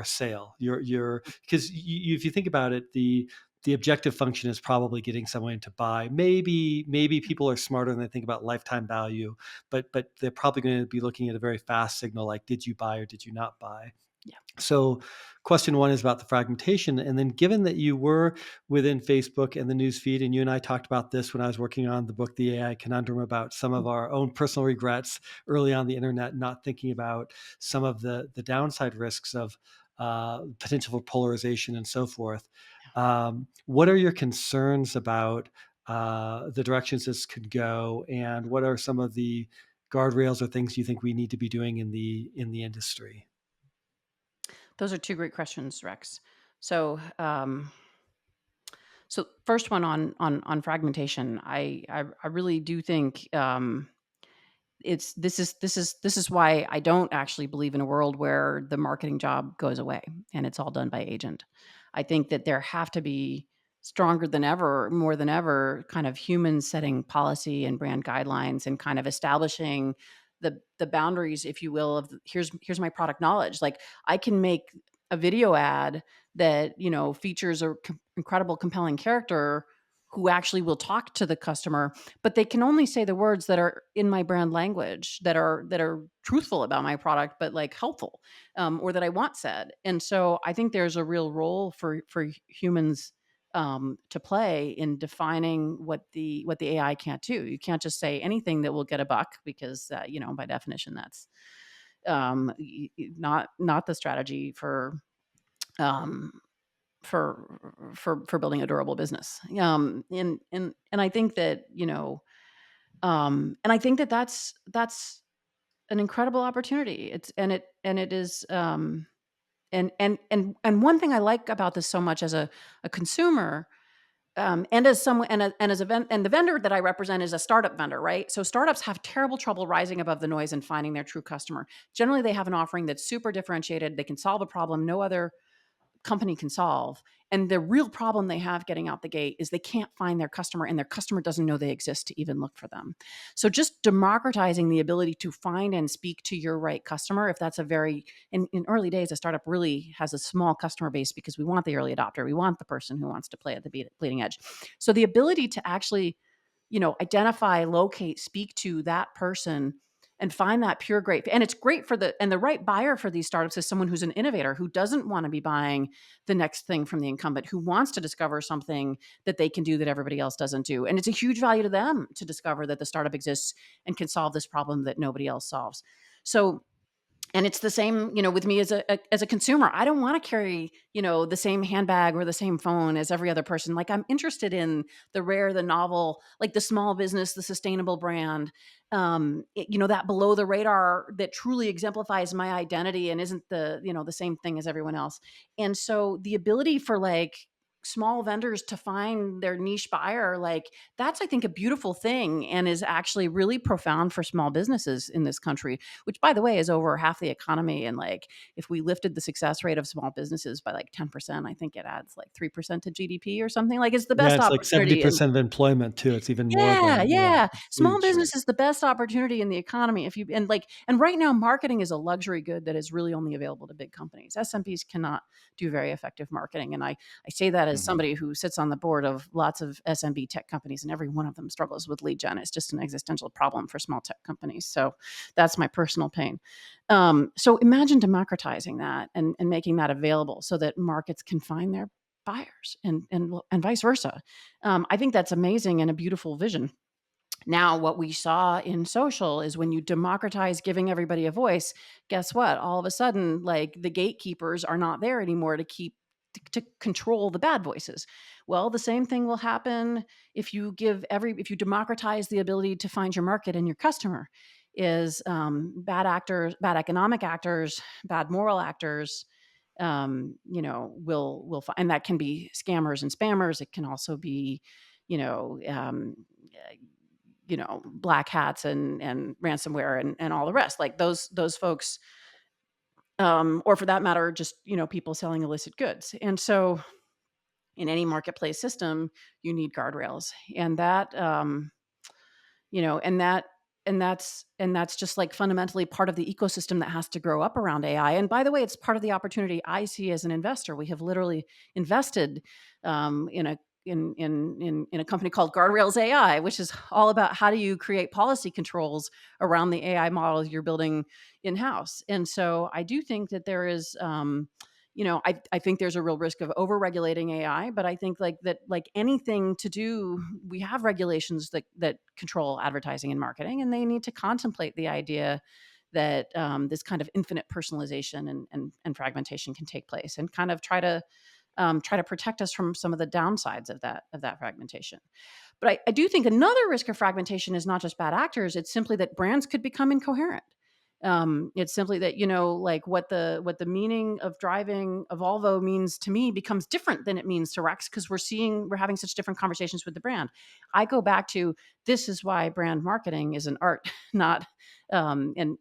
sale, your because if you think about it, the objective function is probably getting someone to buy. Maybe people are smarter than they think about lifetime value, but they're probably going to be looking at a very fast signal like did you buy or did you not buy. Yeah. So, question one is about the fragmentation. And then, given that you were within Facebook and the news feed, and you and I talked about this when I was working on the book, The AI Conundrum, about some of our own personal regrets early on the internet, not thinking about some of the downside risks of potential for polarization and so forth. What are your concerns about the directions this could go, and what are some of the guardrails or things you think we need to be doing in the industry? Those are two great questions, Rex. So, so first one on fragmentation, I really do think it's this is why I don't actually believe in a world where the marketing job goes away and it's all done by agent. I think that there have to be stronger than ever, more than ever, kind of humans setting policy and brand guidelines and kind of establishing the boundaries, if you will, of here's my product knowledge. Like I can make a video ad that features a incredible, compelling character who actually will talk to the customer, but they can only say the words that are in my brand language that are truthful about my product but like helpful, or that I want said. And so I think there's a real role for humans to play in defining what the AI can't do. You can't just say anything that will get a buck because by definition that's not the strategy um, for building a durable business. And I think that and I think that that's an incredible opportunity. It is and one thing I like about this so much as a consumer, and as someone and as a and the vendor that I represent is a startup vendor, right? So startups have terrible trouble rising above the noise and finding their true customer. Generally, they have an offering that's super differentiated. They can solve a problem no other company can solve. And the real problem they have getting out the gate is they can't find their customer and their customer doesn't know they exist to even look for them. So just democratizing the ability to find and speak to your right customer, if that's a very in early days, a startup really has a small customer base because we want the early adopter. We want the person who wants to play at the bleeding edge. So the ability to actually identify, locate, speak to that person and find that pure great. And it's great for the right buyer for these startups is someone who's an innovator who doesn't want to be buying the next thing from the incumbent, who wants to discover something that they can do that everybody else doesn't do. And it's a huge value to them to discover that the startup exists and can solve this problem that nobody else solves. So and it's the same, with me as a consumer. I don't want to carry, the same handbag or the same phone as every other person. Like I'm interested in the rare, the novel, like the small business, the sustainable brand, that below the radar that truly exemplifies my identity and isn't the same thing as everyone else. And so the ability for like small vendors to find their niche buyer, like that's I think a beautiful thing and is actually really profound for small businesses in this country, which by the way is over half the economy. And like if we lifted the success rate of small businesses by like 10%, I think it adds like 3% to GDP or something. Like it's the Yeah, best it's like opportunity. And 70% of employment too. It's even more yeah, than yeah, yeah. it's Small huge. business is the best opportunity in the economy if you and right now marketing is a luxury good that is really only available to big companies. SMBs cannot do very effective marketing. And I say that as Mhm. somebody who sits on the board of lots of SMB tech companies, and every one of them struggles with lead gen. It's just an existential problem for small tech companies. So that's my personal pain. So imagine democratizing that and making that available so that markets can find their buyers and vice versa. I think that's amazing and a beautiful vision. Now, what we saw in social is when you democratize giving everybody a voice, guess what? All of a sudden, like the gatekeepers are not there anymore to control the bad voices. Well, the same thing will happen if you democratize the ability to find your market and your customer. Is bad actors, bad economic actors, bad moral actors, and that can be scammers and spammers. It can also be, you know, black hats and ransomware and all the rest. Like those folks, or for that matter, just people selling illicit goods. And so, in any marketplace system, you need guardrails, and that you know, and that's just like fundamentally part of the ecosystem that has to grow up around AI. And by the way, it's part of the opportunity I see as an investor. We have literally invested in a company called Guardrails AI, which is all about how do you create policy controls around the AI models you're building in house. And so I do think that there is. I think there's a real risk of over regulating AI, but I think like anything to do, we have regulations that control advertising and marketing, and they need to contemplate the idea that this kind of infinite personalization and fragmentation can take place, and kind of try to protect us from some of the downsides of that fragmentation. But I do think another risk of fragmentation is not just bad actors; it's simply that brands could become incoherent. It's simply that like what the meaning of driving a Volvo means to me becomes different than it means to Rex, because we're having such different conversations with the brand. I go back to, this is why brand marketing is an art, not and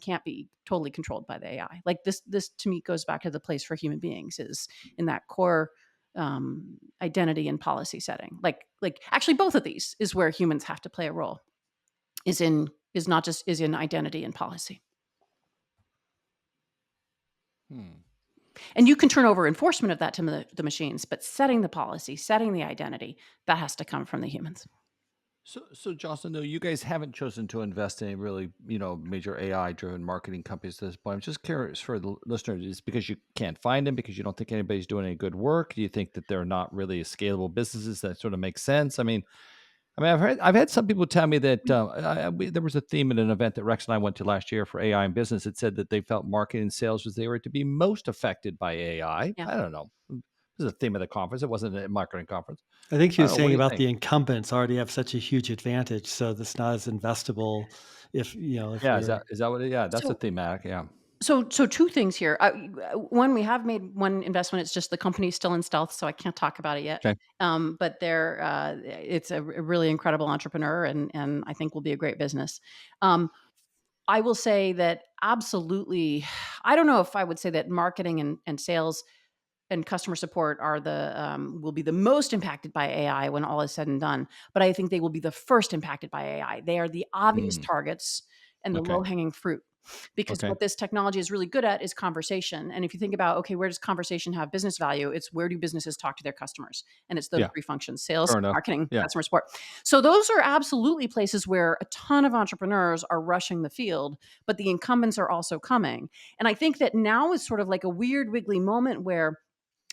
can't be totally controlled by the AI. Like this to me goes back to the place for human beings is in that core identity and policy setting. Like actually both of these is where humans have to play a role. Is in identity and policy. Hmm. And you can turn over enforcement of that to the machines, but setting the policy, setting the identity, that has to come from the humans. So Jocelyn, though you guys haven't chosen to invest in really, major AI-driven marketing companies at this point. I'm just curious for the listeners, is it because you can't find them, because you don't think anybody's doing any good work? Do you think that they're not really scalable businesses that sort of make sense? I mean, I've had some people tell me that there was a theme at an event that Rex and I went to last year for AI in business. It said that they felt marketing and sales was they were to be most affected by AI. Yeah. I don't know. This is a theme of the conference. It wasn't a marketing conference. I think he I was don't know. What saying do you about think? the incumbents already have such a huge advantage, so that's not as investable if Yeah, you're is that what? Yeah, that's a So thematic. Yeah. so two things here. One, we have made one investment. It's just the company's still in stealth, so I can't talk about it yet. Okay. But it's a really incredible entrepreneur, and I think will be a great business. Um, I will say that absolutely. I don't know if I would say that marketing and sales and customer support will be the most impacted by AI when all is said and done. But I think they will be the first impacted by AI. They are the obvious Mm, targets and the okay. low hanging fruit. Because Okay. what this technology is really good at is conversation. And if you think about, okay, where does conversation have business value? It's where do businesses talk to their customers? And it's those Yeah. three functions: sales, Fair enough. marketing, Yeah. customer support. So those are absolutely places where a ton of entrepreneurs are rushing the field, but the incumbents are also coming. And I think that now is sort of like a weird, wiggly moment where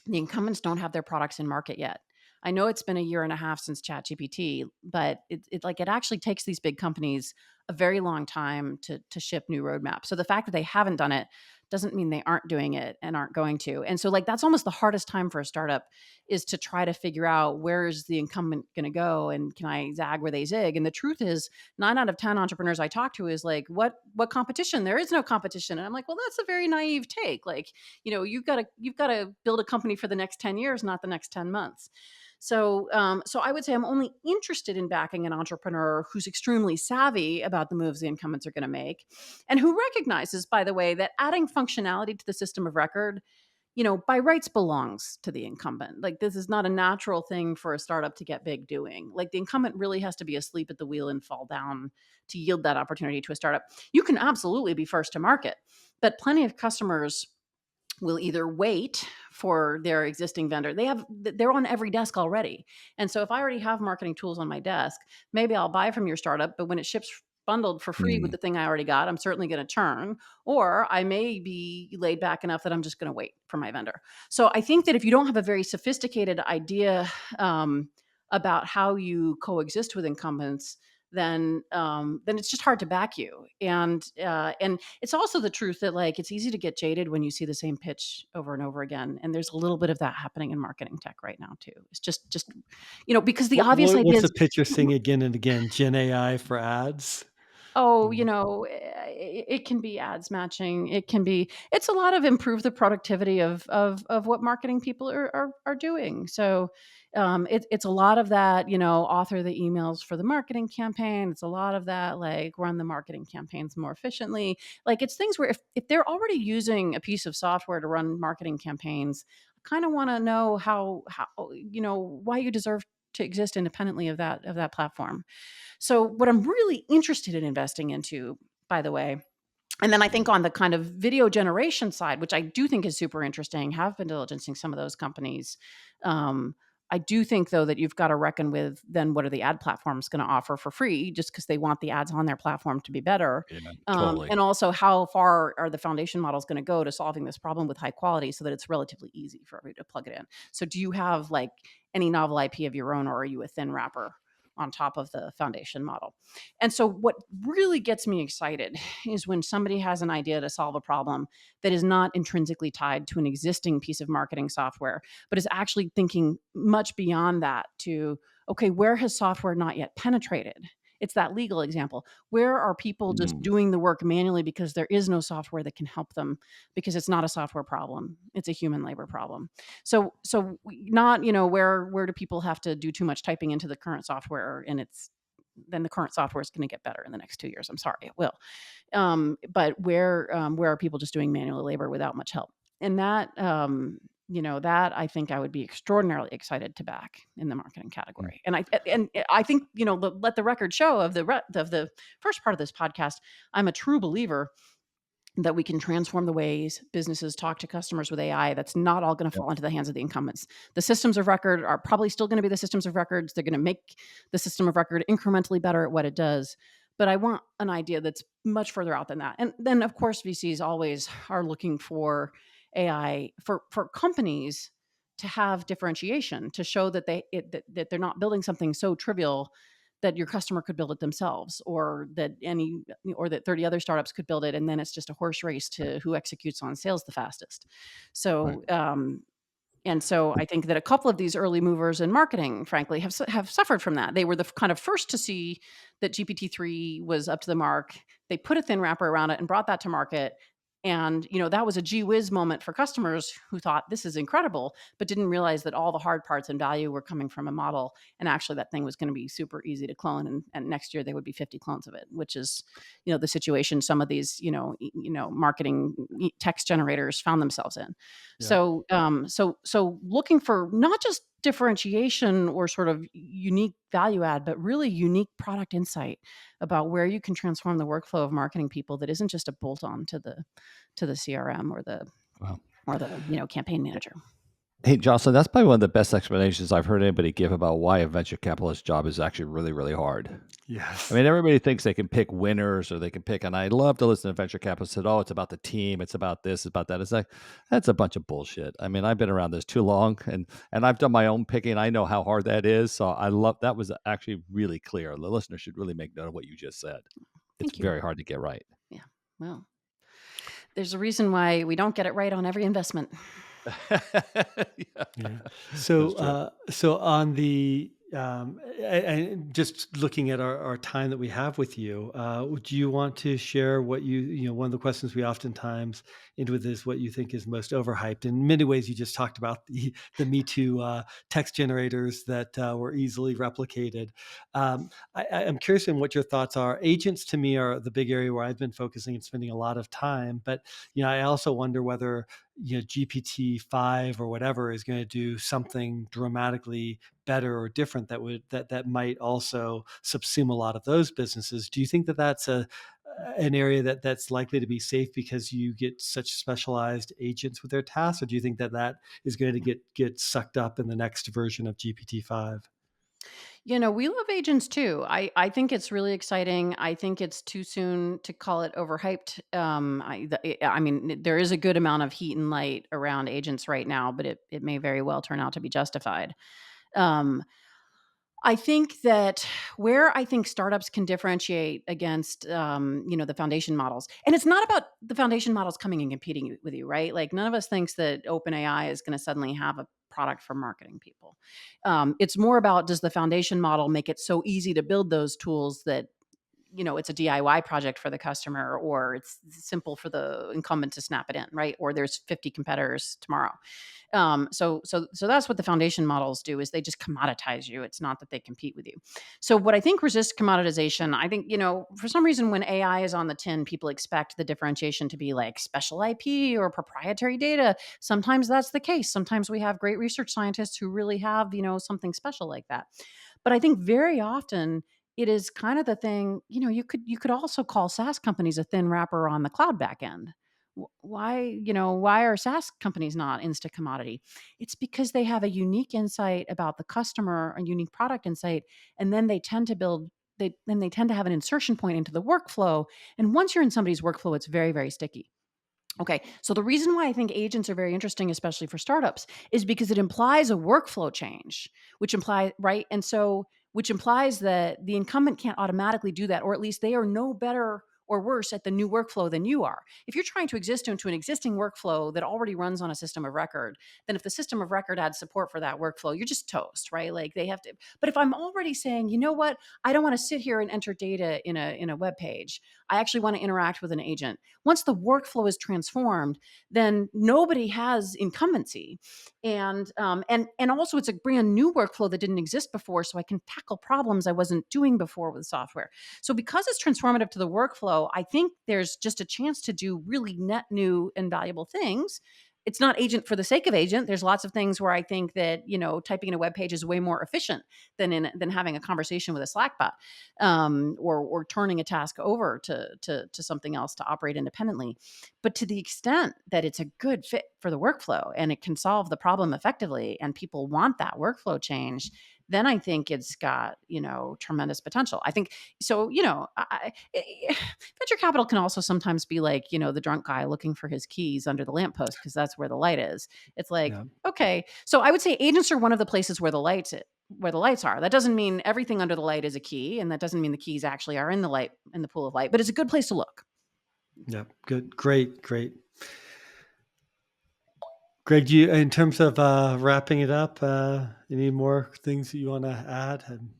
the incumbents don't have their products in market yet. I know it's been a year and a half since ChatGPT, but it actually takes these big companies a very long time to ship new roadmaps. So the fact that they haven't done it doesn't mean they aren't doing it and aren't going to. And so like that's almost the hardest time for a startup, is to try to figure out, where is the incumbent going to go, and can I zag where they zig? And the truth is, 9 out of 10 entrepreneurs I talk to is like, what competition? There is no competition. And I'm like, well, that's a very naive take. Like, you've got to build a company for the next 10 years, not the next 10 months. So I would say I'm only interested in backing an entrepreneur who's extremely savvy about the moves the incumbents are going to make, and who recognizes, by the way, that adding functionality to the system of record, by rights belongs to the incumbent. Like, this is not a natural thing for a startup to get big doing. Like, the incumbent really has to be asleep at the wheel and fall down to yield that opportunity to a startup. You can absolutely be first to market, but plenty of customers will either wait for their existing vendor. They're on every desk already. And so if I already have marketing tools on my desk, maybe I'll buy from your startup, but when it ships bundled for free with Mm, the thing I already got, I'm certainly going to churn, or I may be laid back enough that I'm just going to wait for my vendor. So I think that if you don't have a very sophisticated idea um, about how you coexist with incumbents, then it's just hard to back you. And it's also the truth that, like, it's easy to get jaded when you see the same pitch over and over again. And there's a little bit of that happening in marketing tech right now too. It's just because the obvious What's idea the is, pitch you're seeing again and again? Gen AI for ads? oh, Mm. it can be ads matching. It's a lot of improve the productivity of what marketing people are doing. So it's a lot of that, author the emails for the marketing campaign. It's a lot of that, like, run the marketing campaigns more efficiently. Like, it's things where if they're already using a piece of software to run marketing campaigns, I kind of want to know how why you deserve to exist independently of that platform. So what I'm really interested in investing into, by the way, and then I think mm, on the kind of video generation side, which I do think is super interesting, have been diligencing some of those companies. Um, I do think, though, that you've got to reckon with then what are the ad platforms going to offer for free, just because they want the ads on their platform to be better. yeah, totally. And also, how far are the foundation models going to go to solving this problem with high quality so that it's relatively easy for everybody to plug it in? So, do you have, like, any novel IP of your own, or are you a thin wrapper on top of the foundation model? And so, what really gets me excited is when somebody has an idea to solve a problem that is not intrinsically tied to an existing piece of marketing software, but is actually thinking much beyond that to, okay, where has software not yet penetrated? It's that legal example. Where are people just Mm, doing the work manually because there is no software that can help them, because it's not a software problem, it's a human labor problem. Not, where do people have to do too much typing into the current software, and then the current software is going to get better in the next 2 years. I'm sorry, it will. But where are people just doing manual labor without much help? And that I think I would be extraordinarily excited to back in the marketing mm, category. And I think, let the record show of the first part of this podcast. I'm a true believer that we can transform the ways businesses talk to customers with AI. That's not all going to yep, fall into the hands of the incumbents. The systems of record are probably still going to be the systems of records. They're going to make the system of record incrementally better at what it does. But I want an idea that's much further out than that. And then, of course, VCs always are looking for AI for companies to have differentiation, to show that they're not building something so trivial that your customer could build it themselves, or that 30 other startups could build it, and then it's just a horse race to who executes on sales the fastest. right. So I think that a couple of these early movers in marketing, frankly, have suffered from that. They were the kind of first to see that GPT-3 was up to the mark. They put a thin wrapper around it and brought that to market. And that was a gee whiz moment for customers who thought this is incredible, but didn't realize that all the hard parts and value were coming from a model. And actually, that thing was going to be super easy to clone. And next year there would be 50 clones of it, which is, the situation some of these, marketing text generators found themselves in. Yeah. So looking for not just differentiation or sort of unique value add, but really unique product insight about where you can transform the workflow of marketing people that isn't just a bolt on to the CRM Wow. or the campaign manager. Hey, Jocelyn, that's probably one of the best explanations I've heard anybody give about why a venture capitalist job is actually really, really hard. I Yes. mean, everybody thinks they can pick winners or they can pick, and I love to listen to venture capitalists say, oh, it's about the team, it's about this, it's about that. It's like, that's a bunch of bullshit. I mean, I've been around this too long and I've done my own picking. I know how hard that is. So I love that was actually really clear. The listener should really make note of what you just said. It's Thank you. very hard to get right. Yeah. Well, there's a reason why we don't get it right on every investment. Yeah, Yeah. that's So, true. so on the and just looking at our time that we have with you, do you want to share what one of the questions we oftentimes end with is what you think is most overhyped? In many ways, you just talked about the Me Too text generators that were easily replicated. I'm curious in what your thoughts are. Agents to me are the big area where I've been focusing and spending a lot of time, but I also wonder whether GPT-5 or whatever is going to do something dramatically better or different that might also subsume a lot of those businesses. Do you think that that's an area that's likely to be safe because you get such specialized agents with their tasks, or do you think that that is going to get sucked up in the next version of GPT-5? We love agents too. I think it's really exciting. I think it's too soon to call it overhyped. I mean, there is a good amount of heat and light around agents right now, but it may very well turn out to be justified. Um, I think that where I think startups can differentiate against, the foundation models, and it's not about the foundation models coming and competing with you, right? Like none of us thinks that OpenAI is going to suddenly have a product for marketing people. It's more about, does the foundation model make it so easy to build those tools that it's a DIY project for the customer, or it's simple for the incumbent to snap it in, right? Or there's 50 competitors tomorrow. So that's what the foundation models do, is they just commoditize you. It's not that they compete with you. So what I think resists commoditization, I think, for some reason when AI is on the tin, people expect the differentiation to be like special IP or proprietary data. Sometimes that's the case. Sometimes we have great research scientists who really have, something special like that. But I think very often it is kind of the thing, you could also call SaaS companies a thin wrapper on the cloud backend. Why are SaaS companies not insta commodity? It's because they have a unique insight about the customer, a unique product insight, and then they tend to have an insertion point into the workflow. And once you're in somebody's workflow, it's very, very sticky. Okay, so the reason why I think agents are very interesting, especially for startups, is because it implies a workflow change, which implies, right? And so, which implies that the incumbent can't automatically do that, or at least they are no better or worse at the new workflow than you are. If you're trying to exist into an existing workflow that already runs on a system of record, then if the system of record adds support for that workflow, you're just toast, right? Like they have to. But if I'm already saying, you know what, I don't want to sit here and enter data in a web page. I actually want to interact with an agent. Once the workflow is transformed, then nobody has incumbency, and also it's a brand new workflow that didn't exist before, so I can tackle problems I wasn't doing before with software. So because it's transformative to the workflow, I think there's just a chance to do really net new and valuable things. It's not agent for the sake of agent. There's lots of things where I think that typing in a web page is way more efficient than having a conversation with a Slack bot, or turning a task over to something else to operate independently. But to the extent that it's a good fit for the workflow and it can solve the problem effectively, and people want that workflow change, then I think it's got tremendous potential. I think so. Venture capital can also sometimes be like the drunk guy looking for his keys under the lamppost because that's where the light is. It's like, Yeah. okay, so I would say agents are one of the places where the lights are. That doesn't mean everything under the light is a key, and that doesn't mean the keys actually are in the light, in the pool of light, but it's a good place to look. Yeah. Good. Great. Great. Greg, do you, in terms of wrapping it up, any more things that you want to add? And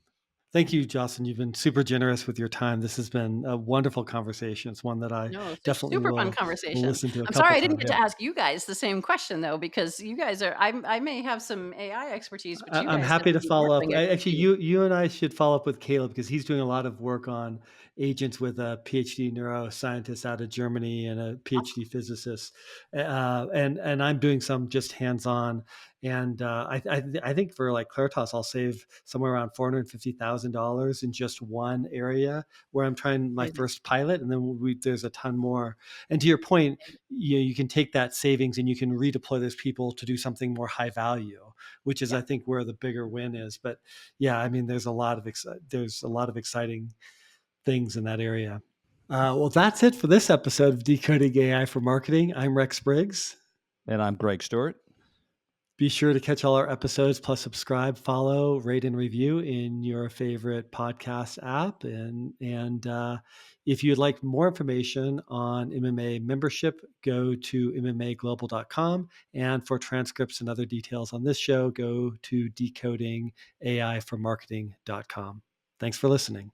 thank you, Jocelyn. You've been super generous with your time. This has been a wonderful conversation. It's one that I No, definitely super fun will conversation. listen to a I'm sorry couple I didn't times. get Yeah. to ask you guys the same question though, because you guys are I may have some AI expertise, but you I'm guys have happy to some follow up. marketing Actually, expertise. you and I should follow up with Caleb because he's doing a lot of work on agents with a PhD neuroscientist out of Germany and a PhD physicist, and I'm doing some just hands on. And I think for like Claritas, I'll save somewhere around $450,000 in just one area where I'm trying my Amazing. first pilot, and then there's a ton more. And to your point, you can take that savings and you can redeploy those people to do something more high value, which is Yeah. I think where the bigger win is. But yeah, I mean, there's a lot of exciting things in that area. Well, that's it for this episode of Decoding AI for Marketing. I'm Rex Briggs. And I'm Greg Stewart. Be sure to catch all our episodes, plus subscribe, follow, rate, and review in your favorite podcast app. And if you'd like more information on MMA membership, go to MMAglobal.com. And for transcripts and other details on this show, go to decodingaiformarketing.com. Thanks for listening.